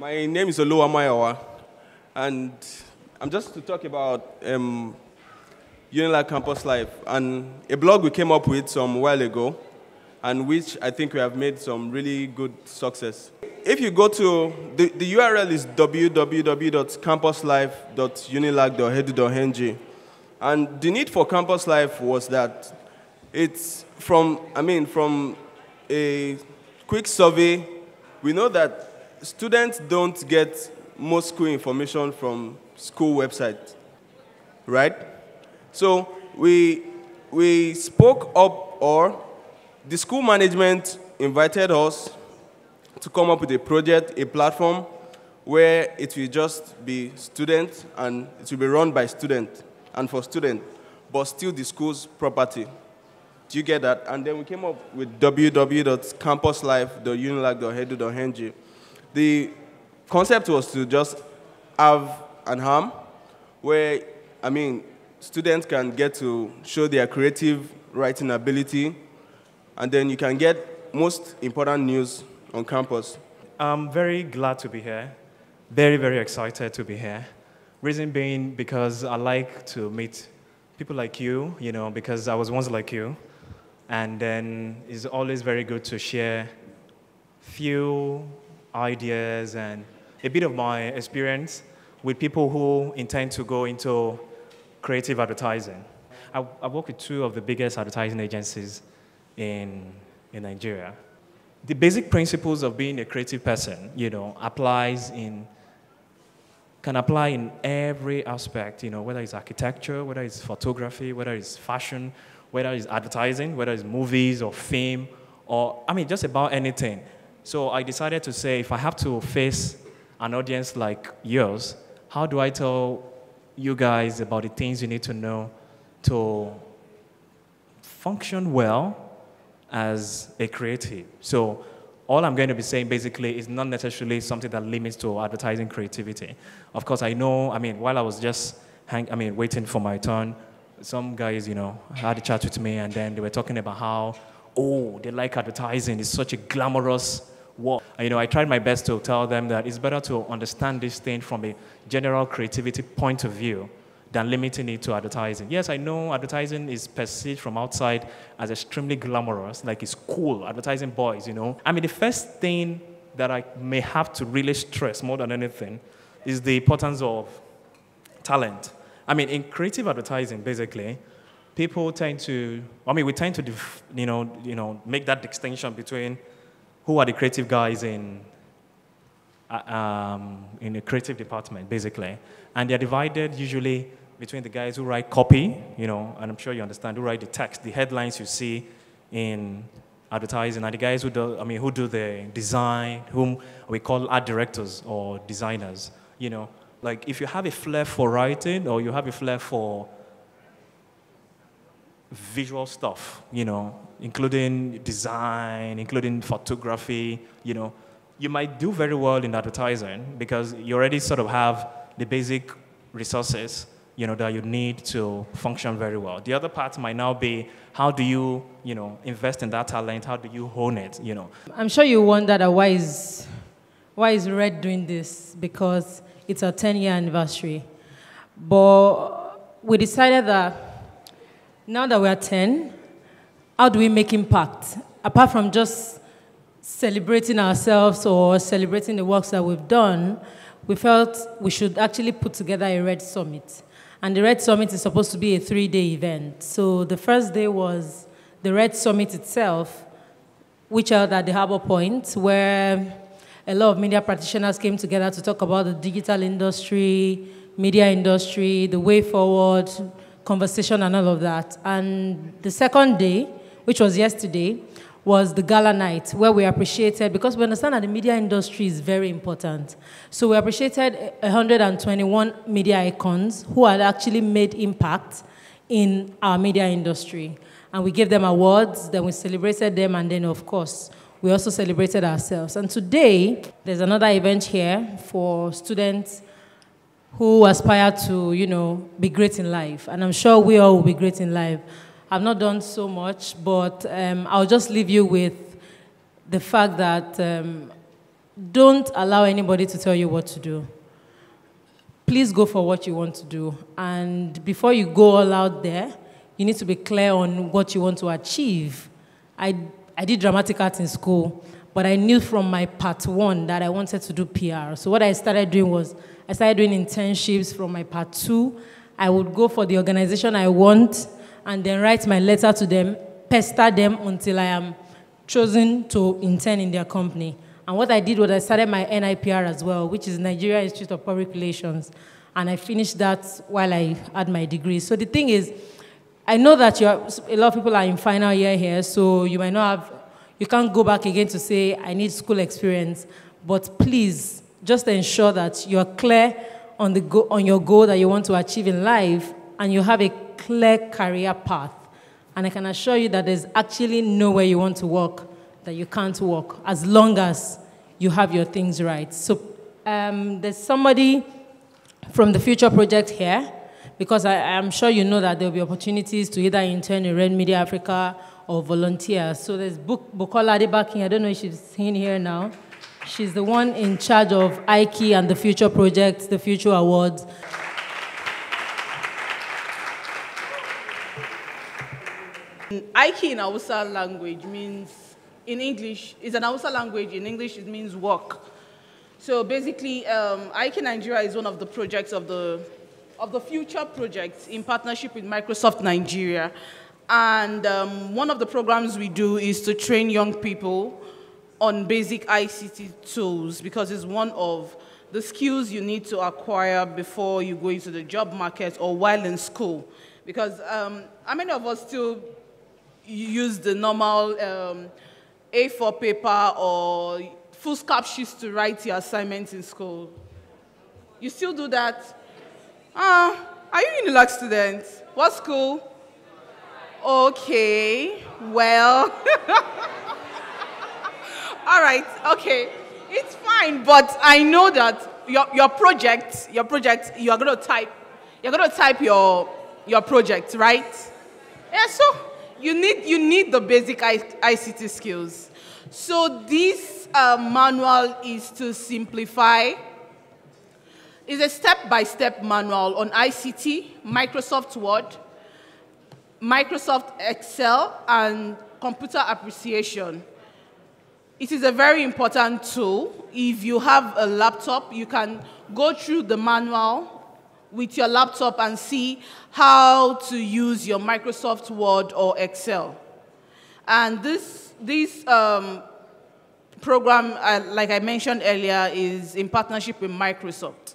My name is Oluwa Mayawa, and I'm just to talk about Unilag Campus Life and a blog we came up with some while ago, and which I think we have made some really good success. If you go to, the URL is www.campuslife.unilag.edu.ng, and the need for Campus Life was that it's from a quick survey, we know that students don't get most school information from school websites, right? So we spoke up, or the school management invited us to come up with a project, a platform, where it will just be student and it will be run by student and for student, but still the school's property. Do you get that? And then we came up with www.campuslife.unilag.edu.ng. The concept was to just have an arm where, students can get to show their creative writing ability, and then you can get most important news on campus. I'm very glad to be here. Very, very excited to be here. Reason being because I like to meet people like you, because I was once like you. And then it's always very good to share few ideas and a bit of my experience with people who intend to go into creative advertising. I work with two of the biggest advertising agencies in Nigeria. The basic principles of being a creative person, can apply in every aspect, whether it's architecture, whether it's photography, whether it's fashion, whether it's advertising, whether it's movies or film, or, just about anything. So I decided to say, if I have to face an audience like yours, how do I tell you guys about the things you need to know to function well as a creative? So all I'm going to be saying basically is not necessarily something that limits to advertising creativity. Of course, I know, while I was just waiting for my turn, some guys, had a chat with me, and then they were talking about how, they like advertising. It's such a glamorous work. I tried my best to tell them that it's better to understand this thing from a general creativity point of view than limiting it to advertising. Yes, I know advertising is perceived from outside as extremely glamorous, like it's cool, advertising boys, the first thing that I may have to really stress more than anything is the importance of talent. In creative advertising, basically, people tend to, we tend to, make that distinction between who are the creative guys in the creative department, basically. And they're divided usually between the guys who write copy, and I'm sure you understand, who write the text, the headlines you see in advertising, and the guys who do the design, whom we call art directors or designers, Like, if you have a flair for writing or you have a flair for visual stuff, including design, including photography, you might do very well in advertising because you already sort of have the basic resources, that you need to function very well. The other part might now be, how do you, invest in that talent? How do you hone it, I'm sure you wonder that why is Red doing this? Because it's our 10-year anniversary. But we decided that now that we're 10, how do we make impact? Apart from just celebrating ourselves or celebrating the works that we've done, we felt we should actually put together a Red Summit. And the Red Summit is supposed to be a 3-day event. So the first day was the Red Summit itself, which held at the Harbour Point, where a lot of media practitioners came together to talk about the digital industry, media industry, the way forward, conversation and all of that. And the second day, which was yesterday, was the gala night, where we appreciated, because we understand that the media industry is very important. So we appreciated 121 media icons who had actually made impact in our media industry. And we gave them awards, then we celebrated them, and then, of course, we also celebrated ourselves. And today, there's another event here for students who aspire to, be great in life. And I'm sure we all will be great in life. I've not done so much, but I'll just leave you with the fact that don't allow anybody to tell you what to do. Please go for what you want to do. And before you go all out there, you need to be clear on what you want to achieve. I did dramatic arts in school, but I knew from my part 1 that I wanted to do PR. So what I started doing was, I started doing internships from my part 2. I would go for the organization I want, and then write my letter to them, pester them until I am chosen to intern in their company. And what I did was I started my NIPR as well, which is Nigeria Institute of Public Relations. And I finished that while I had my degree. So the thing is, I know that a lot of people are in final year here, so you might not have, you can't go back again to say, I need school experience. But please, just ensure that you're clear on your goal that you want to achieve in life, and you have a clear career path. And I can assure you that there's actually nowhere you want to work that you can't work, as long as you have your things right. So there's somebody from the Future Project here, because I'm sure you know that there'll be opportunities to either intern in Red Media Africa or volunteer. So there's Bukola Adebakin. I don't know if she's in here now. She's the one in charge of IKE and the Future Project, the Future Awards. IKE in Hausa language means, in English, it's an Hausa language. In English, it means work. So basically, IKE Nigeria is one of the projects of the Future Project in partnership with Microsoft Nigeria. And one of the programs we do is to train young people on basic ICT tools, because it's one of the skills you need to acquire before you go into the job market or while in school. Because how many of us still use the normal A4 paper or foolscap sheets to write your assignments in school? You still do that? Are you UNILAG students? What school? Okay, well. All right, okay. It's fine, but I know that your project, you're going to type your project, right? Yeah, so you need the basic ICT skills. So this manual is to simplify. It's a step-by-step manual on ICT, Microsoft Word, Microsoft Excel, and computer appreciation. It is a very important tool. If you have a laptop, you can go through the manual with your laptop and see how to use your Microsoft Word or Excel. And this program, like I mentioned earlier, is in partnership with Microsoft.